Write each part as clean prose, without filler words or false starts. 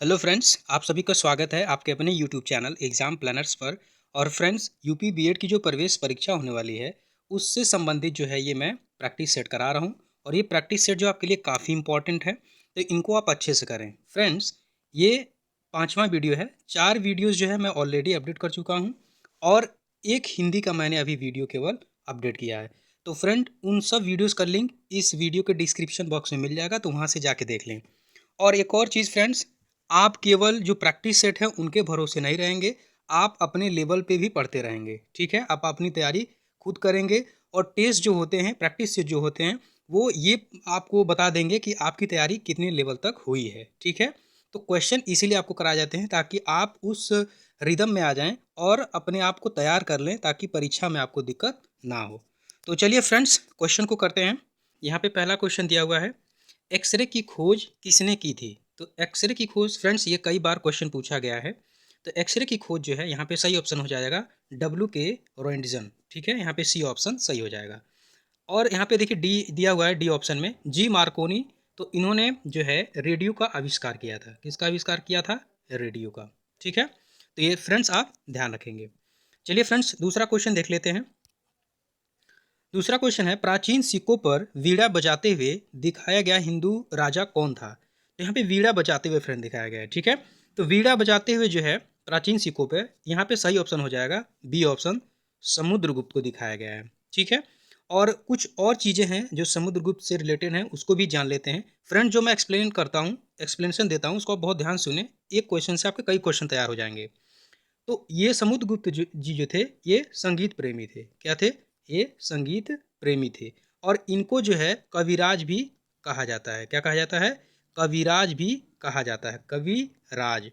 Hello friends, आप सभी का स्वागत है आपके अपने यूट्यूब चैनल एग्ज़ाम प्लानर्स पर। और फ्रेंड्स, यूपी बीएड की जो प्रवेश परीक्षा होने वाली है, उससे संबंधित जो है ये मैं प्रैक्टिस सेट करा रहा हूँ। और ये प्रैक्टिस सेट जो आपके लिए काफ़ी इंपॉर्टेंट है, तो इनको आप अच्छे से करें। फ्रेंड्स, ये पाँचवा वीडियो है। 4 वीडियोज़ जो है मैं ऑलरेडी अपडेट कर चुका हूँ और एक हिंदी का मैंने अभी वीडियो केवल अपडेट किया है। तो फ्रेंड, उन सब वीडियोज़ का लिंक इस वीडियो के डिस्क्रिप्शन बॉक्स में मिल जाएगा, तो वहाँ से जाके देख लें। और एक और चीज़ फ्रेंड्स, आप केवल जो प्रैक्टिस सेट है उनके भरोसे नहीं रहेंगे, आप अपने लेवल पे भी पढ़ते रहेंगे, ठीक है? आप अपनी तैयारी खुद करेंगे और टेस्ट जो होते हैं, प्रैक्टिस सेट जो होते हैं, वो ये आपको बता देंगे कि आपकी तैयारी कितने लेवल तक हुई है, ठीक है? तो क्वेश्चन इसीलिए आपको कराए जाते हैं ताकि आप उस रिदम में आ जाएँ और अपने आप को तैयार कर लें ताकि परीक्षा में आपको दिक्कत ना हो। तो चलिए फ्रेंड्स, क्वेश्चन को करते हैं। यहाँ पे पहला क्वेश्चन दिया हुआ है, एक्सरे की खोज किसने की थी? तो एक्सरे की खोज फ्रेंड्स, ये कई बार क्वेश्चन पूछा गया है। तो एक्सरे की खोज जो है यहाँ पे सही ऑप्शन हो जाएगा डब्ल्यू के रोएंटजन, ठीक है? यहाँ पे सी ऑप्शन सही हो जाएगा। और यहाँ पे देखिए डी दिया हुआ है, डी ऑप्शन में जी मार्कोनी। तो इन्होंने जो है रेडियो का आविष्कार किया था। किसका आविष्कार किया था? रेडियो का, ठीक है? तो ये फ्रेंड्स आप ध्यान रखेंगे। चलिए फ्रेंड्स, दूसरा क्वेश्चन देख लेते हैं। दूसरा क्वेश्चन है, प्राचीन सिक्कों पर वीणा बजाते हुए दिखाया गया हिंदू राजा कौन था? तो यहाँ पे वीणा बजाते हुए फ्रेंड दिखाया गया है, ठीक है? तो वीणा बजाते हुए जो है प्राचीन सिक्कों पे, यहाँ पे सही ऑप्शन हो जाएगा बी ऑप्शन, समुद्रगुप्त को दिखाया गया है, ठीक है? और कुछ और चीज़ें हैं जो समुद्रगुप्त से रिलेटेड हैं, उसको भी जान लेते हैं। फ्रेंड, जो मैं एक्सप्लेन करता हूँ, एक्सप्लेनेशन देता हूँ, उसको आप बहुत ध्यान सुने। एक क्वेश्चन से आपके कई क्वेश्चन तैयार हो जाएंगे। तो ये समुद्रगुप्त जी जो थे, ये संगीत प्रेमी थे। क्या थे? ये संगीत प्रेमी थे। और इनको जो है कविराज भी कहा जाता है। क्या कहा जाता है? कविराज भी कहा जाता है, कविराज,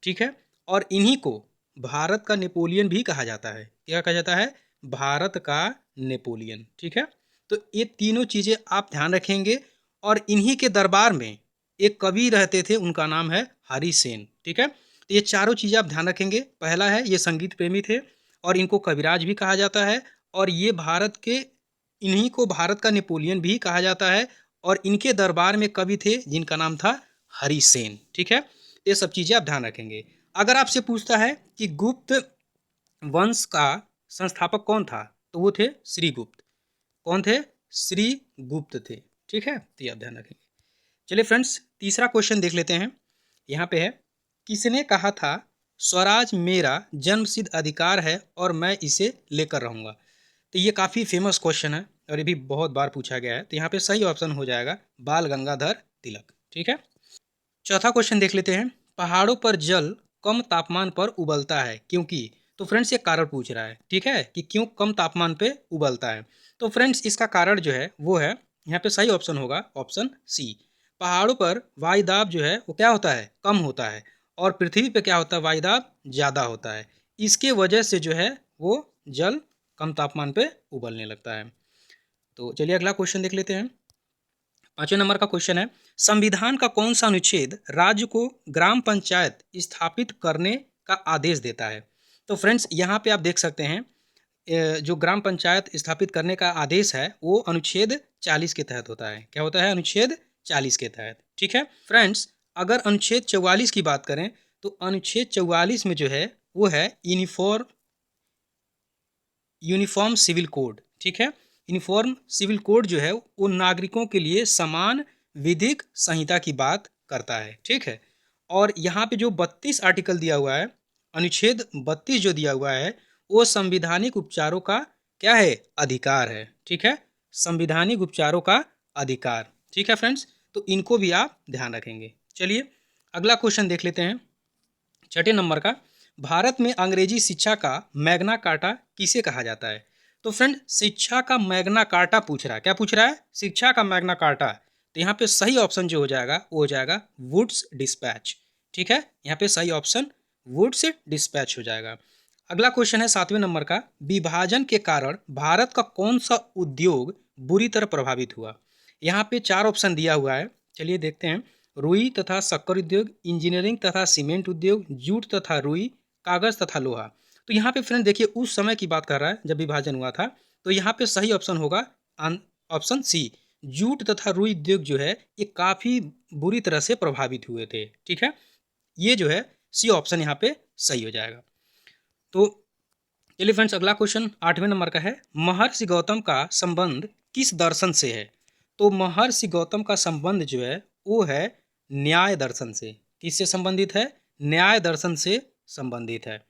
ठीक है? और इन्हीं को भारत का नेपोलियन भी कहा जाता है। क्या कहा जाता है? भारत का नेपोलियन, ठीक है? तो ये तीनों चीज़ें आप ध्यान रखेंगे। और इन्हीं के दरबार में एक कवि रहते थे, उनका नाम है हरि सेन, ठीक है? तो ये चारों चीज़ें आप ध्यान रखेंगे। पहला है, ये संगीत प्रेमी थे और इनको कविराज भी कहा जाता है। और ये भारत के, इन्हीं को भारत का नेपोलियन भी कहा जाता है। और इनके दरबार में कवि थे जिनका नाम था हरि सेन, ठीक है? ये सब चीज़ें आप ध्यान रखेंगे। अगर आपसे पूछता है कि गुप्त वंश का संस्थापक कौन था, तो वो थे श्रीगुप्त। कौन थे? श्रीगुप्त थे, ठीक है? तो ये आप ध्यान रखेंगे। चलिए फ्रेंड्स, तीसरा क्वेश्चन देख लेते हैं। यहाँ पे है, किसने कहा था स्वराज मेरा जन्मसिद्ध अधिकार है और मैं इसे लेकर रहूँगा? तो ये काफ़ी फेमस क्वेश्चन है और ये भी बहुत बार पूछा गया है। तो यहाँ पे सही ऑप्शन हो जाएगा बाल गंगाधर तिलक, ठीक है? चौथा क्वेश्चन देख लेते हैं, पहाड़ों पर जल कम तापमान पर उबलता है क्योंकि? तो फ्रेंड्स, ये कारण पूछ रहा है, ठीक है, कि क्यों कम तापमान पे उबलता है। तो फ्रेंड्स, इसका कारण जो है वो है, यहाँ पे सही ऑप्शन होगा ऑप्शन सी। पहाड़ों पर वायुदाब जो है वो क्या होता है? कम होता है। और पृथ्वी पे क्या होता है? वायुदाब ज़्यादा होता है। इसके वजह से जो है वो जल कम तापमान पे उबलने लगता है। तो चलिए अगला क्वेश्चन देख लेते हैं। पाँचवें नंबर का क्वेश्चन है, संविधान का कौन सा अनुच्छेद राज्य को ग्राम पंचायत स्थापित करने का आदेश देता है? तो फ्रेंड्स, यहाँ पे आप देख सकते हैं, जो ग्राम पंचायत स्थापित करने का आदेश है वो अनुच्छेद 40 के तहत होता है। क्या होता है? अनुच्छेद 40 के तहत, ठीक है? फ्रेंड्स, अगर अनुच्छेद 44 की बात करें, तो अनुच्छेद 44 में जो है वो है यूनिफॉर्म यूनिफॉर्म सिविल कोड, ठीक है? यूनिफॉर्म सिविल कोड जो है वो नागरिकों के लिए समान विधिक संहिता की बात करता है, ठीक है? और यहाँ पे जो 32 आर्टिकल दिया हुआ है, अनुच्छेद 32 जो दिया हुआ है, वो संविधानिक उपचारों का क्या है? अधिकार है, ठीक है? संविधानिक उपचारों का अधिकार, ठीक है फ्रेंड्स? तो इनको भी आप ध्यान रखेंगे। चलिए अगला क्वेश्चन देख लेते हैं, छठे नंबर का, भारत में अंग्रेजी शिक्षा का मैग्ना कार्टा किसे कहा जाता है? तो फ्रेंड, शिक्षा का मैग्ना कार्टा पूछ रहा है। क्या पूछ रहा है? शिक्षा का मैग्ना कार्टा। तो यहाँ पे सही ऑप्शन जो हो जाएगा वो हो जाएगा वुड्स डिस्पैच, ठीक है? यहाँ पे सही ऑप्शन वुड्स डिस्पैच हो जाएगा। अगला क्वेश्चन है सातवें नंबर का, विभाजन के कारण भारत का कौन सा उद्योग बुरी तरह प्रभावित हुआ? यहाँ पे चार ऑप्शन दिया हुआ है। चलिए देखते हैं, रुई तथा शक्कर उद्योग, इंजीनियरिंग तथा सीमेंट उद्योग, जूट तथा रुई, कागज तथा लोहा। तो यहाँ पे फ्रेंड देखिए, उस समय की बात कर रहा है जब विभाजन हुआ था। तो यहाँ पे सही ऑप्शन होगा ऑप्शन सी, जूट तथा रुई उद्योग जो है ये काफ़ी बुरी तरह से प्रभावित हुए थे, ठीक है? ये जो है सी ऑप्शन यहाँ पे सही हो जाएगा। तो चलिए फ्रेंड्स, अगला क्वेश्चन 8वें नंबर का है, महर्षि गौतम का संबंध किस दर्शन से है? तो महर्षि गौतम का संबंध जो है वो है न्याय दर्शन से। किससे संबंधित है? न्याय दर्शन से संबंधित है।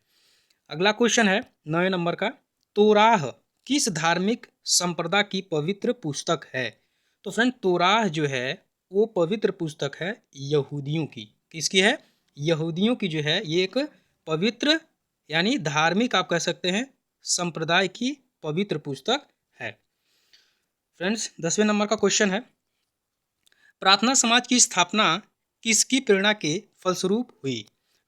अगला क्वेश्चन है 9वें नंबर का, तोराह किस धार्मिक संप्रदाय की पवित्र पुस्तक है? तो फ्रेंड, तोराह जो है वो पवित्र पुस्तक है यहूदियों की। किसकी है? यहूदियों की जो है ये एक पवित्र यानी धार्मिक आप कह सकते हैं संप्रदाय की पवित्र पुस्तक है। फ्रेंड्स, 10वें नंबर का क्वेश्चन है, प्रार्थना समाज की स्थापना किसकी प्रेरणा के फलस्वरूप हुई?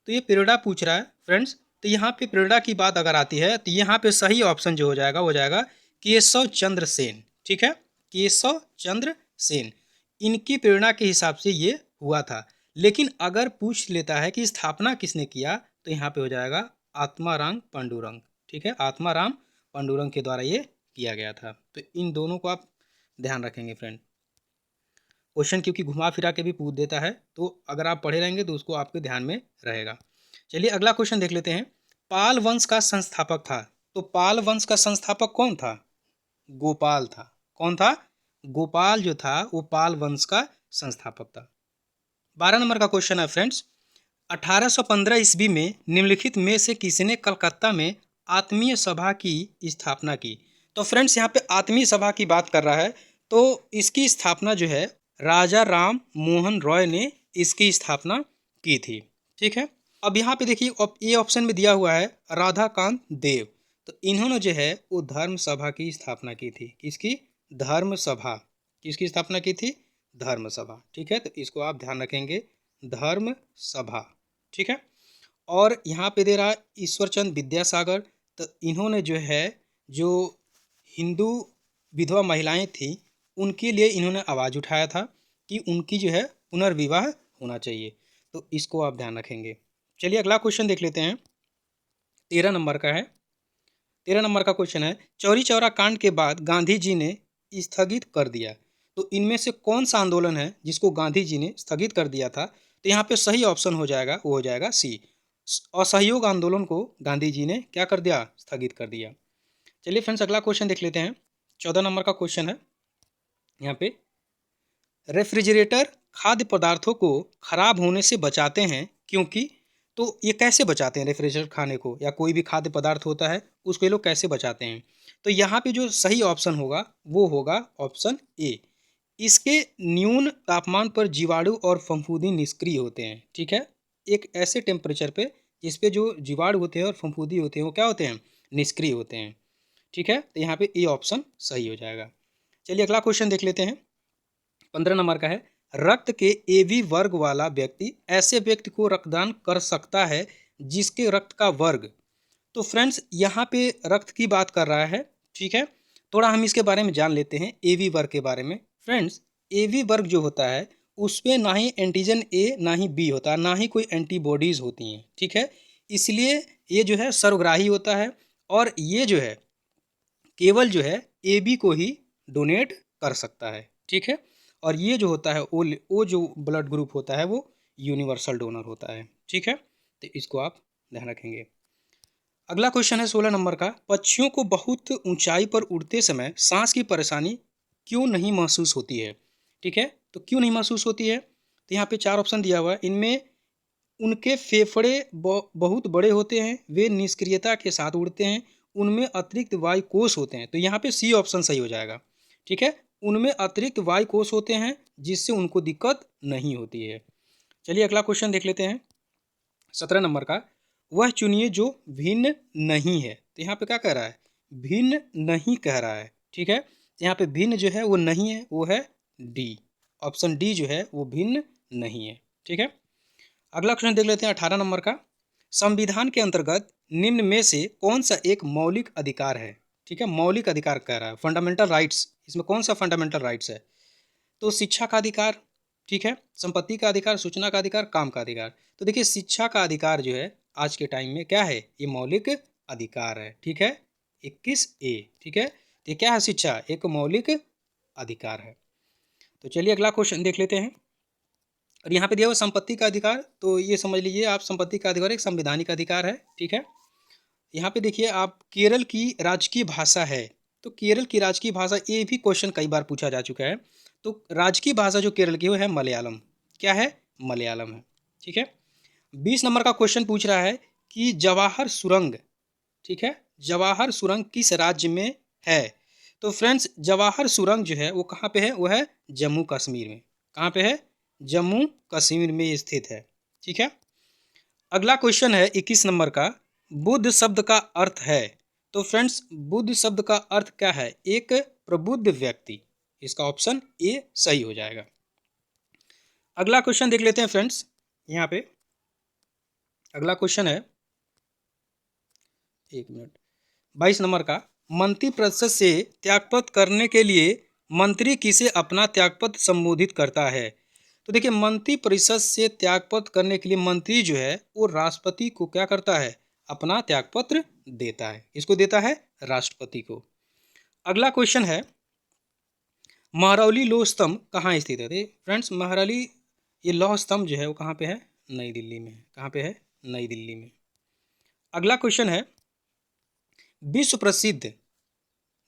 तो ये प्रेरणा पूछ रहा है फ्रेंड्स। तो यहाँ पे प्रेरणा की बात अगर आती है तो यहाँ पे सही ऑप्शन जो हो जाएगा वो जाएगा केशव चंद्र सेन। ठीक है, केशव चंद्र सेन, इनकी प्रेरणा के हिसाब से ये हुआ था। लेकिन अगर पूछ लेता है कि स्थापना किसने किया तो यहाँ पे हो जाएगा आत्माराम पांडुरंग। ठीक है, आत्माराम पांडुरंग के द्वारा ये किया गया था। तो इन दोनों को आप ध्यान रखेंगे फ्रेंड। क्वेश्चन क्योंकि घुमा फिरा के भी पूछ देता है, तो अगर आप पढ़े रहेंगे तो उसको आपके ध्यान में रहेगा। चलिए अगला क्वेश्चन देख लेते हैं, पाल वंश का संस्थापक था। तो पाल वंश का संस्थापक कौन था? गोपाल था। कौन था? गोपाल जो था वो पाल वंश का संस्थापक था। 12 नंबर का क्वेश्चन है फ्रेंड्स, 1815 ईस्वी में निम्नलिखित में से किसने कलकत्ता में आत्मीय सभा की स्थापना की? तो फ्रेंड्स, यहाँ पे आत्मीय सभा की बात कर रहा है, तो इसकी स्थापना जो है राजा राम मोहन रॉय ने इसकी स्थापना की थी। ठीक है, अब यहाँ पे देखिए ये ऑप्शन में दिया हुआ है राधाकांत देव। तो इन्होंने जो है वो धर्म सभा की स्थापना की थी। किसकी? धर्म सभा। किसकी स्थापना की थी? धर्म सभा। ठीक है, तो इसको आप ध्यान रखेंगे, धर्म सभा। ठीक है, और यहाँ पे दे रहा है ईश्वरचंद विद्यासागर। तो इन्होंने जो है जो हिंदू विधवा महिलाएं थी उनके लिए इन्होंने आवाज़ उठाया था कि उनकी जो है पुनर्विवाह होना चाहिए। तो इसको आप ध्यान रखेंगे। चलिए अगला क्वेश्चन देख लेते हैं, 13 नंबर का है। 13 नंबर का क्वेश्चन है, चौरी चौरा कांड के बाद गांधी जी ने स्थगित कर दिया। तो इनमें से कौन सा आंदोलन है जिसको गांधी जी ने स्थगित कर दिया था? तो यहाँ पे सही ऑप्शन हो जाएगा, वो हो जाएगा सी, असहयोग आंदोलन को गांधी जी ने क्या कर दिया? स्थगित कर दिया। चलिए फ्रेंड्स अगला क्वेश्चन देख लेते हैं, 14 नंबर का क्वेश्चन है यहाँ पे, रेफ्रिजरेटर खाद्य पदार्थों को खराब होने से बचाते हैं क्योंकि, तो ये कैसे बचाते हैं रेफ्रिजरेटर खाने को या कोई भी खाद्य पदार्थ होता है उसको ये लोग कैसे बचाते हैं? तो यहाँ पे जो सही ऑप्शन होगा वो होगा ऑप्शन ए, इसके न्यून तापमान पर जीवाणु और फफूंदी निष्क्रिय होते हैं। ठीक है, एक ऐसे टेम्परेचर पे जिस पे जो जीवाणु होते हैं और फफूंदी होते हैं वो क्या होते हैं? निष्क्रिय होते हैं। ठीक है, तो यहाँ पे ए ऑप्शन सही हो जाएगा। चलिए अगला क्वेश्चन देख लेते हैं, 15 नंबर का है, रक्त के AB वर्ग वाला व्यक्ति ऐसे व्यक्ति को रक्तदान कर सकता है जिसके रक्त का वर्ग। तो फ्रेंड्स यहाँ पे रक्त की बात कर रहा है। ठीक है, थोड़ा हम इसके बारे में जान लेते हैं AB वर्ग के बारे में। फ्रेंड्स, AB वर्ग जो होता है उसमें ना ही एंटीजन ए ना ही बी होता है, ना ही कोई एंटीबॉडीज होती हैं। ठीक है, इसलिए ये जो है सर्वग्राही होता है और ये जो है केवल जो है AB को ही डोनेट कर सकता है। ठीक है, और ये जो होता है वो जो ब्लड ग्रुप होता है वो यूनिवर्सल डोनर होता है। ठीक है, तो इसको आप ध्यान रखेंगे। अगला क्वेश्चन है 16 नंबर का, पक्षियों को बहुत ऊंचाई पर उड़ते समय सांस की परेशानी क्यों नहीं महसूस होती है? ठीक है, तो क्यों नहीं महसूस होती है? तो यहाँ पे 4 ऑप्शन दिया हुआ है, इनमें उनके फेफड़े बहुत बड़े होते हैं, वे निष्क्रियता के साथ उड़ते हैं, उनमें अतिरिक्त वायु कोष होते हैं। तो यहाँ पे सी ऑप्शन सही हो जाएगा। ठीक है, उनमें अतिरिक्त वायु कोष होते हैं जिससे उनको दिक्कत नहीं होती है। चलिए अगला क्वेश्चन देख लेते हैं, 17 नंबर का, वह चुनिए जो भिन्न नहीं है। तो यहाँ पे क्या कह रहा है? भिन्न नहीं कह रहा है। ठीक है, तो यहाँ पे भिन्न जो है वो नहीं है, वो है डी, ऑप्शन डी जो है वो भिन्न नहीं है। ठीक है, अगला क्वेश्चन देख लेते हैं 18 नंबर का, संविधान के अंतर्गत निम्न में से कौन सा एक मौलिक अधिकार है? ठीक है, मौलिक अधिकार कह रहा है, फंडामेंटल राइट्स, इसमें कौन सा फंडामेंटल राइट्स है? तो शिक्षा का अधिकार, ठीक है, संपत्ति का अधिकार, सूचना का अधिकार, काम का अधिकार। तो देखिए शिक्षा का अधिकार जो है आज के टाइम में क्या है? ये मौलिक अधिकार है। ठीक है, 21A। ठीक है, तो ये क्या है? शिक्षा एक मौलिक अधिकार है। तो चलिए अगला क्वेश्चन देख लेते हैं, और यहाँ पे दिया हुआ संपत्ति का अधिकार, तो ये समझ लीजिए आप संपत्ति का अधिकार एक संवैधानिक अधिकार है, ठीक है। यहाँ पे देखिए आप केरल की राजकीय भाषा है, तो केरल की राजकीय भाषा, ये भी क्वेश्चन कई बार पूछा जा चुका है। तो राजकीय भाषा जो केरल की वो है मलयालम। क्या है? मलयालम है, ठीक है। 20 नंबर का क्वेश्चन पूछ रहा है कि जवाहर सुरंग, ठीक है, जवाहर सुरंग किस राज्य में है? तो फ्रेंड्स जवाहर सुरंग जो है वो कहाँ पे है? वो है जम्मू कश्मीर में। कहाँ पे है? जम्मू कश्मीर में स्थित है, ठीक है। अगला क्वेश्चन है 21 नंबर का, बुद्ध शब्द का अर्थ है। तो फ्रेंड्स बुद्ध शब्द का अर्थ क्या है? एक प्रबुद्ध व्यक्ति। इसका ऑप्शन ए सही हो जाएगा। अगला क्वेश्चन देख लेते हैं फ्रेंड्स। यहाँ पे अगला क्वेश्चन है, एक मिनट, 22 नंबर का, मंत्री परिषद से त्यागपत्र करने के लिए मंत्री किसे अपना त्यागपत्र संबोधित करता है? तो देखिए मंत्री परिषद से त्यागपत्र करने के लिए मंत्री जो है वो राष्ट्रपति को क्या करता है? अपना त्यागपत्र देता है। इसको देता है राष्ट्रपति को। अगला क्वेश्चन है, महरौली लौह स्तंभ कहाँ स्थित है? फ्रेंड्स महरौली ये लौह स्तंभ जो है वो कहाँ पे है? नई दिल्ली में है। कहाँ पे है? नई दिल्ली में। अगला क्वेश्चन है, विश्व प्रसिद्ध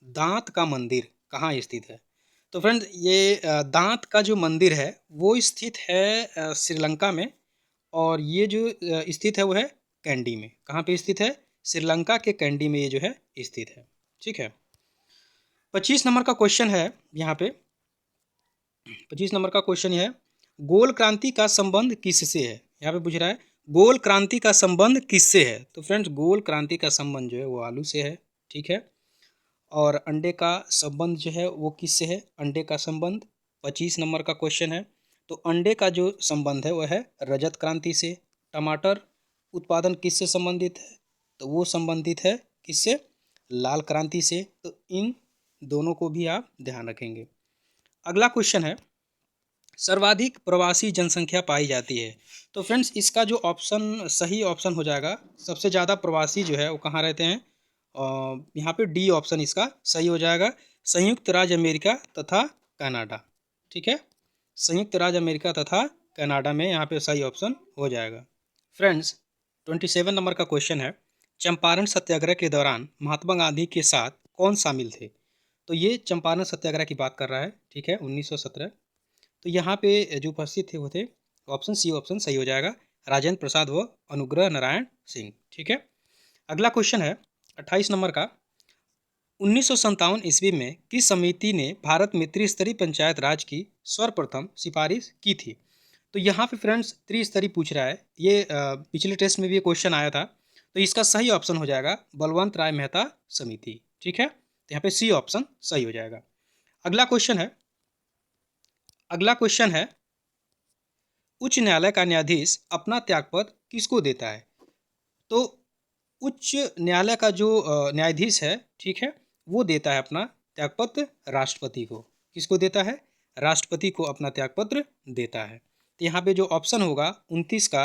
दांत का मंदिर कहाँ स्थित है? तो फ्रेंड्स ये दांत का जो मंदिर है वो स्थित है श्रीलंका में, और ये जो स्थित है वो है कैंडी में। कहाँ पे स्थित है? श्रीलंका के कैंडी में ये जो है स्थित है, ठीक है। 25 नंबर का क्वेश्चन है यहाँ पे, 25 नंबर का क्वेश्चन है, गोल क्रांति का संबंध किससे है? यहाँ पे पूछ रहा है गोल क्रांति का संबंध किससे है? तो फ्रेंड्स गोल क्रांति का संबंध जो है वो आलू से है, ठीक है। और अंडे का संबंध जो है वो किससे है? अंडे का संबंध 25 नंबर का क्वेश्चन है। तो अंडे का जो संबंध है वह है रजत क्रांति से। टमाटर उत्पादन किससे संबंधित है? तो वो संबंधित है किससे? लाल क्रांति से। तो इन दोनों को भी आप ध्यान रखेंगे। अगला क्वेश्चन है, सर्वाधिक प्रवासी जनसंख्या पाई जाती है। तो फ्रेंड्स इसका जो ऑप्शन सही ऑप्शन हो जाएगा, सबसे ज़्यादा प्रवासी जो है वो कहाँ रहते हैं? यहाँ पे डी ऑप्शन इसका सही हो जाएगा, संयुक्त राज्य अमेरिका तथा कनाडा, ठीक है। संयुक्त राज्य अमेरिका तथा कनाडा में यहाँ पे सही ऑप्शन हो जाएगा। फ्रेंड्स 27 नंबर का क्वेश्चन है, चंपारण सत्याग्रह के दौरान महात्मा गांधी के साथ कौन शामिल थे? तो ये चंपारण सत्याग्रह की बात कर रहा है, ठीक है, 1917। तो यहाँ पे जो उपस्थित थे वो थे, ऑप्शन सी ऑप्शन सही हो जाएगा, राजेंद्र प्रसाद व अनुग्रह नारायण सिंह, ठीक है। अगला क्वेश्चन है 28 नंबर का, 1957 ईस्वी में किस समिति ने भारत में त्रिस्तरीय पंचायत राज की सर्वप्रथम सिफारिश की थी? तो यहाँ पे फ्रेंड्स त्रिस्तरीय पूछ रहा है, ये पिछले टेस्ट में भी ये क्वेश्चन आया था। तो इसका सही ऑप्शन हो जाएगा बलवंत राय मेहता समिति, ठीक है। तो यहाँ पे सी ऑप्शन सही हो जाएगा। अगला क्वेश्चन है, अगला क्वेश्चन है, उच्च न्यायालय का न्यायाधीश अपना त्यागपत्र किसको देता है? तो उच्च न्यायालय का जो न्यायाधीश है, ठीक है, वो देता है अपना त्यागपत्र राष्ट्रपति को। किसको देता है? राष्ट्रपति को अपना त्यागपत्र देता है। तो यहाँ पे जो ऑप्शन होगा 29 का,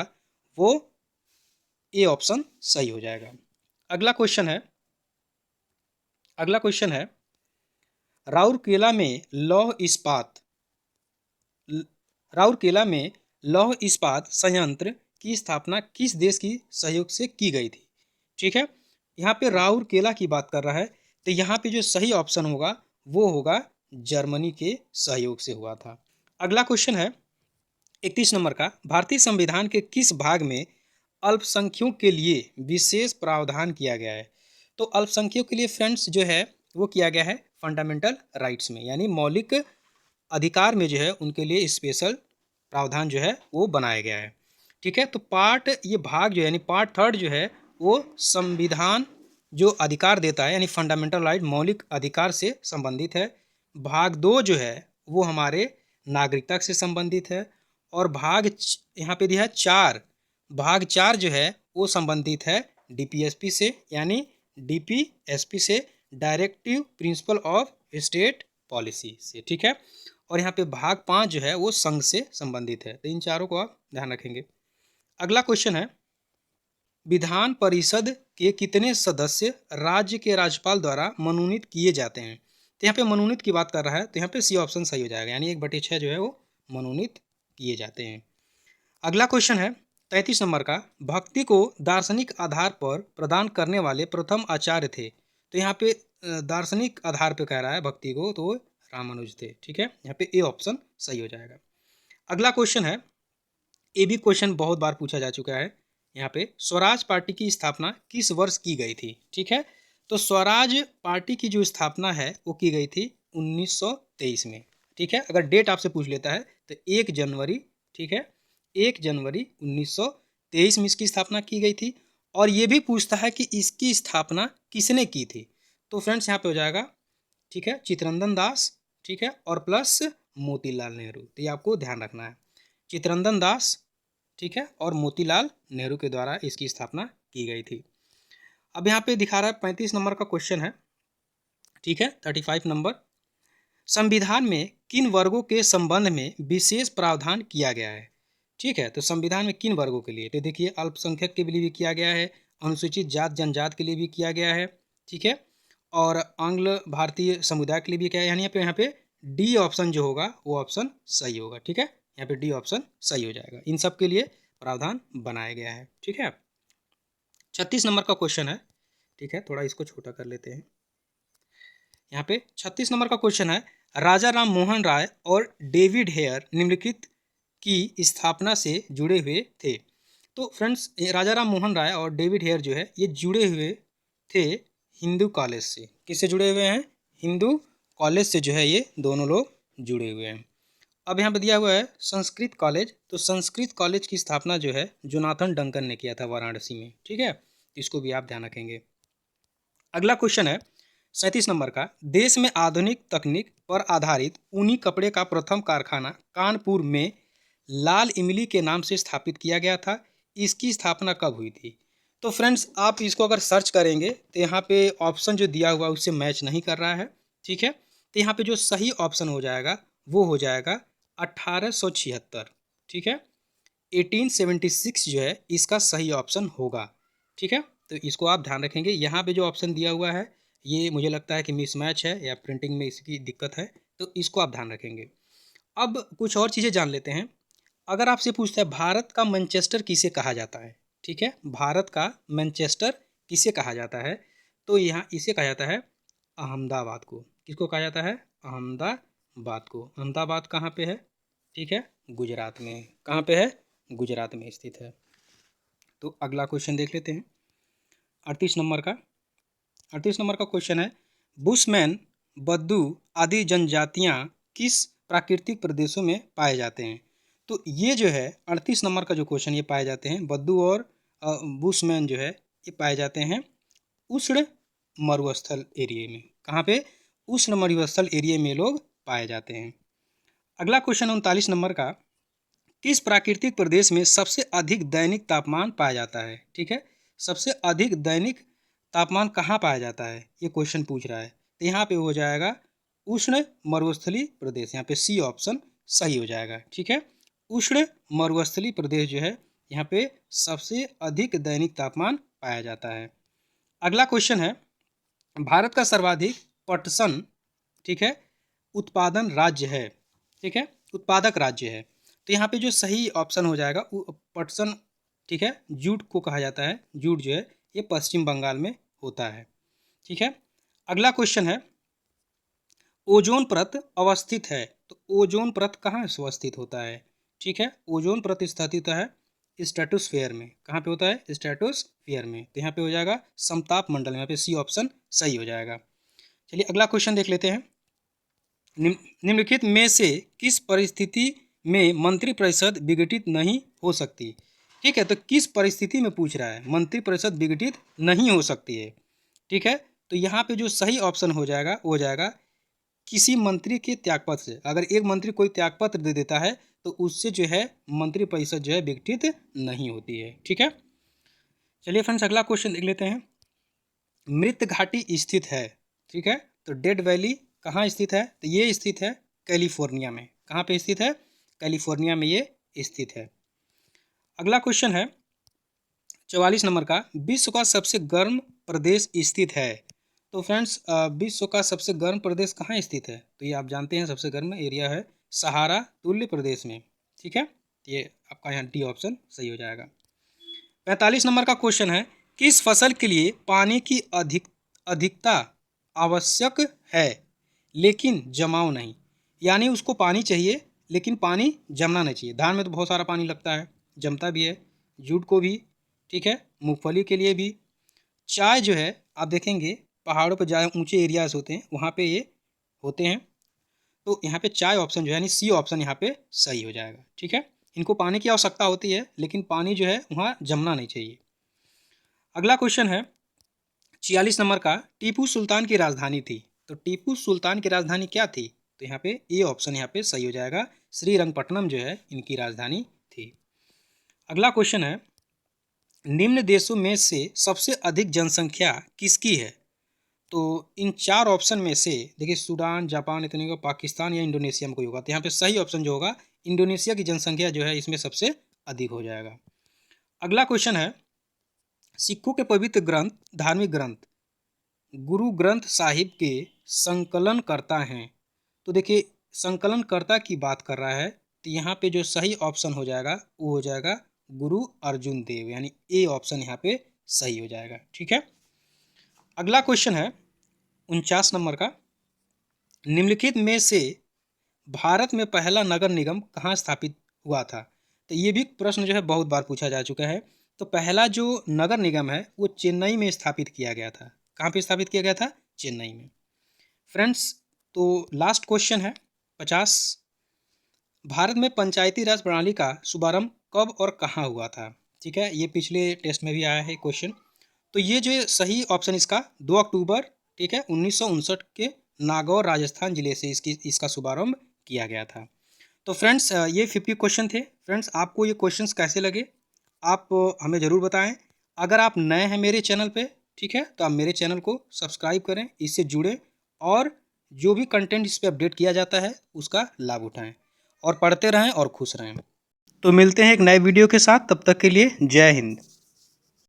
वो ए ऑप्शन सही हो जाएगा। अगला क्वेश्चन है, अगला क्वेश्चन है, राउरकेला में लौह इस्पात राउरकेला में लौह इस्पात संयंत्र की स्थापना किस देश की सहयोग से की गई थी? ठीक है, यहाँ पे राउरकेला की बात कर रहा है, तो यहाँ पे जो सही ऑप्शन होगा वो होगा जर्मनी के सहयोग से हुआ था। अगला क्वेश्चन है 31 नंबर का, भारतीय संविधान के किस भाग में अल्पसंख्यकों के लिए विशेष प्रावधान किया गया है? तो अल्पसंख्यकों के लिए फ्रेंड्स जो है वो किया गया है फंडामेंटल राइट्स में, यानी मौलिक अधिकार में जो है उनके लिए स्पेशल प्रावधान जो है वो बनाया गया है। ठीक है, तो पार्ट ये भाग जो है यानी पार्ट थर्ड जो है वो संविधान जो अधिकार देता है यानी फंडामेंटल राइट मौलिक अधिकार से संबंधित है। भाग दो जो है वो हमारे नागरिकता से संबंधित है, और यहाँ पे दिया है चार, भाग चार जो है वो संबंधित है डीपीएसपी से, यानी डीपीएसपी से directive principle of state policy से। ठीक है, और यहाँ पे भाग पाँच जो है वो संघ से संबंधित है। तो इन चारों को आप ध्यान रखेंगे। अगला क्वेश्चन है, विधान परिषद के कितने सदस्य राज्य के राज्यपाल द्वारा मनोनीत किए जाते हैं? तो यहाँ पे मनोनीत की बात कर रहा है, तो यहाँ पे सी ऑप्शन सही हो जाएगा, यानी 1/6 जो है वो मनोनीत किए जाते हैं। अगला क्वेश्चन है 33 नंबर का, भक्ति को दार्शनिक आधार पर प्रदान करने वाले प्रथम आचार्य थे। तो यहाँ पे दार्शनिक आधार पे कह रहा है भक्ति को, तो वो रामानुज थे। ठीक है, यहाँ पे ए ऑप्शन सही हो जाएगा। अगला क्वेश्चन है, ये भी क्वेश्चन बहुत बार पूछा जा चुका है। यहाँ पे स्वराज पार्टी की स्थापना किस वर्ष की गई थी? ठीक है, तो स्वराज पार्टी की जो स्थापना है वो की गई थी 1923 में। ठीक है, अगर डेट आपसे पूछ लेता है तो 1 जनवरी, ठीक है, 1 जनवरी 1923 में इसकी स्थापना की गई थी। और ये भी पूछता है कि इसकी स्थापना किसने की थी? तो फ्रेंड्स यहाँ पे हो जाएगा, ठीक है, चित्तरंजन दास, ठीक है, और प्लस मोतीलाल नेहरू। तो ये आपको ध्यान रखना है, चित्तरंजन दास, ठीक है, और मोतीलाल नेहरू के द्वारा इसकी स्थापना की गई थी। अब यहाँ पे दिखा रहा है 35 नंबर का क्वेश्चन है। ठीक है, 35 नंबर, संविधान में किन वर्गों के संबंध में विशेष प्रावधान किया गया है? ठीक है, तो संविधान में किन वर्गों के लिए? तो देखिए, अल्पसंख्यक के लिए भी किया गया है, अनुसूचित जात जनजात के लिए भी किया गया है, ठीक है, और आंग्ल भारतीय समुदाय के लिए भी किया है। यानी यहाँ पे डी ऑप्शन जो होगा वो ऑप्शन सही होगा। ठीक है, यहाँ पे डी ऑप्शन सही हो जाएगा, इन सब के लिए प्रावधान बनाया गया है। ठीक है, 36 नंबर का क्वेश्चन है। ठीक है, थोड़ा इसको छोटा कर लेते हैं। यहाँ पे 36 नंबर का क्वेश्चन है, राजा राम मोहन राय और डेविड हेयर निम्नलिखित की स्थापना से जुड़े हुए थे। तो फ्रेंड्स, राजा राम मोहन राय और डेविड हेयर जो है ये जुड़े हुए थे हिंदू कॉलेज से। किससे जुड़े हुए हैं? हिंदू कॉलेज से जो है ये दोनों लोग जुड़े हुए हैं। अब यहाँ पे दिया हुआ है संस्कृत कॉलेज, तो संस्कृत कॉलेज की स्थापना जो है जोनाथन डंकन ने किया था वाराणसी में। ठीक है, इसको भी आप ध्यान रखेंगे। अगला क्वेश्चन है 37 नंबर का, देश में आधुनिक तकनीक पर आधारित ऊनी कपड़े का प्रथम कारखाना कानपुर में लाल इमली के नाम से स्थापित किया गया था। इसकी स्थापना कब हुई थी? तो फ्रेंड्स, आप इसको अगर सर्च करेंगे तो यहाँ पे ऑप्शन जो दिया हुआ उससे मैच नहीं कर रहा है। ठीक है, तो यहाँ पे जो सही ऑप्शन हो जाएगा वो हो जाएगा 1876। ठीक है, 1876 जो है इसका सही ऑप्शन होगा। ठीक है, तो इसको आप ध्यान रखेंगे। यहाँ पे जो ऑप्शन दिया हुआ है ये मुझे लगता है कि मिसमैच है या प्रिंटिंग में इसकी दिक्कत है, तो इसको आप ध्यान रखेंगे। अब कुछ और चीज़ें जान लेते हैं। अगर आपसे पूछता है भारत का मैनचेस्टर किसे कहा जाता है? ठीक है, भारत का मैनचेस्टर किसे कहा जाता है? तो यहाँ इसे कहा जाता है अहमदाबाद को। किसको कहा जाता है? अहमदाबाद को। अहमदाबाद कहाँ पे है? ठीक है, गुजरात में। कहाँ पे है? गुजरात में स्थित है। तो अगला क्वेश्चन देख लेते हैं 38 नंबर का। 38 नंबर का क्वेश्चन है, बुशमैन, बद्दू आदि जनजातियाँ किस प्राकृतिक प्रदेशों में पाए जाते हैं? तो ये जो है 38 नंबर का जो क्वेश्चन, ये पाए जाते हैं बद्दू और बुशमैन जो है ये पाए जाते हैं उष्ण मरुस्थल एरिया में। कहाँ पे? उष्ण मरुस्थल एरिया में लोग पाए जाते हैं। अगला क्वेश्चन 39 नंबर का, किस प्राकृतिक प्रदेश में सबसे अधिक दैनिक तापमान पाया जाता है? ठीक है, सबसे अधिक दैनिक तापमान कहाँ पाया जाता है, ये क्वेश्चन पूछ रहा है। तो यहाँ पे हो जाएगा उष्ण मरुस्थलीय प्रदेश। यहाँ पे सी ऑप्शन सही हो जाएगा। ठीक है, उष्ण मरुस्थलीय प्रदेश जो है यहाँ पे सबसे अधिक दैनिक तापमान पाया जाता है। अगला क्वेश्चन है, भारत का सर्वाधिक पटसन, ठीक है, उत्पादन राज्य है। ठीक है, उत्पादक राज्य है। तो यहाँ पे जो सही ऑप्शन हो जाएगा पटसन, ठीक है, जूट को कहा जाता है। जूट जो है ये पश्चिम बंगाल में होता है। ठीक है, अगला क्वेश्चन है, ओजोन परत अवस्थित है। तो ओजोन परत कहाँ अवस्थित होता है? ठीक है, ओजोन परत स्थित होता है स्ट्रेटोस्फेयर में। कहाँ पे होता है? स्ट्रेटोस्फेयर में। तो यहाँ पे हो जाएगा समताप मंडल में। यहाँ पे सी ऑप्शन सही हो जाएगा। चलिए अगला क्वेश्चन देख लेते हैं, निम्नलिखित में से किस परिस्थिति में मंत्रिपरिषद विघटित नहीं हो सकती? ठीक है, तो किस परिस्थिति में पूछ रहा है? मंत्रिपरिषद विघटित नहीं हो सकती है। ठीक है, तो यहाँ पे जो सही ऑप्शन हो जाएगा वो हो जाएगा किसी मंत्री के त्यागपत्र से। अगर एक मंत्री कोई त्यागपत्र दे देता है तो उससे जो है मंत्रिपरिषद जो है विघटित नहीं होती है। ठीक है, चलिए फ्रेंड्स अगला क्वेश्चन देख लेते हैं। मृत घाटी स्थित है। ठीक है, तो डेड वैली कहाँ स्थित है? तो ये स्थित है कैलिफोर्निया में। कहाँ पे स्थित है? कैलिफोर्निया में ये स्थित है। अगला क्वेश्चन है 44 नंबर का, विश्व का सबसे गर्म प्रदेश स्थित है। तो फ्रेंड्स, विश्व का सबसे गर्म प्रदेश कहाँ स्थित है? तो ये आप जानते हैं सबसे गर्म एरिया है सहारा तुल्य प्रदेश में। ठीक है, ये आपका यहाँ डी ऑप्शन सही हो जाएगा। 45 नंबर का क्वेश्चन है, किस फसल के लिए पानी की अधिकता आवश्यक है लेकिन जमाव नहीं, यानी उसको पानी चाहिए लेकिन पानी जमना नहीं चाहिए। धान में तो बहुत सारा पानी लगता है, जमता भी है, जूट को भी, ठीक है, मूंगफली के लिए भी। चाय जो है आप देखेंगे पहाड़ों पर जहाँ ऊंचे एरियाज होते हैं वहाँ पे ये होते हैं, तो यहाँ पे चाय ऑप्शन जो है यानी सी ऑप्शन यहाँ पे सही हो जाएगा, ठीक है। इनको पानी की आवश्यकता होती है लेकिन पानी जो है वहाँ जमना नहीं चाहिए। अगला क्वेश्चन है 46 नंबर का, टीपू सुल्तान की राजधानी थी, तो टीपू सुल्तान की राजधानी क्या थी, तो यहाँ पे ए ऑप्शन यहाँ पे सही हो जाएगा, श्रीरंगपट्टनम जो है इनकी राजधानी थी। अगला क्वेश्चन है, निम्न देशों में से सबसे अधिक जनसंख्या किसकी है, तो इन चार ऑप्शन में से देखिए सूडान, जापान, इतने को पाकिस्तान या इंडोनेशिया में कोई होगा, तो यहाँ पे सही ऑप्शन जो होगा इंडोनेशिया की जनसंख्या जो है इसमें सबसे अधिक हो जाएगा। अगला क्वेश्चन है, सिखों के पवित्र ग्रंथ, धार्मिक ग्रंथ गुरु ग्रंथ साहिब के संकलनकर्ता हैं, तो देखिए संकलनकर्ता की बात कर रहा है, तो यहाँ पे जो सही ऑप्शन हो जाएगा वो हो जाएगा गुरु अर्जुन देव, यानी ए ऑप्शन यहाँ पे सही हो जाएगा, ठीक है। अगला क्वेश्चन है 49 नंबर का, निम्नलिखित में से भारत में पहला नगर निगम कहाँ स्थापित हुआ था, तो ये भी प्रश्न जो है बहुत बार पूछा जा चुका है। तो पहला जो नगर निगम है वो चेन्नई में स्थापित किया गया था। कहाँ पे स्थापित किया गया था, चेन्नई में। फ्रेंड्स, तो लास्ट क्वेश्चन है 50, भारत में पंचायती राज प्रणाली का शुभारंभ कब और कहाँ हुआ था, ठीक है, ये पिछले टेस्ट में भी आया है क्वेश्चन। तो ये जो सही ऑप्शन इसका 2 अक्टूबर, ठीक है, 1959 के नागौर राजस्थान जिले से इसका शुभारंभ किया गया था। तो फ्रेंड्स ये 50 क्वेश्चन थे। फ्रेंड्स आपको ये क्वेश्चंस कैसे लगे आप हमें ज़रूर बताएं। अगर आप नए हैं मेरे चैनल पे, ठीक है, तो आप मेरे चैनल को सब्सक्राइब करें, इससे जुड़े और जो भी कंटेंट इस पर अपडेट किया जाता है उसका लाभ उठाएं और पढ़ते रहें और खुश रहें। तो मिलते हैं एक नए वीडियो के साथ, तब तक के लिए जय हिंद।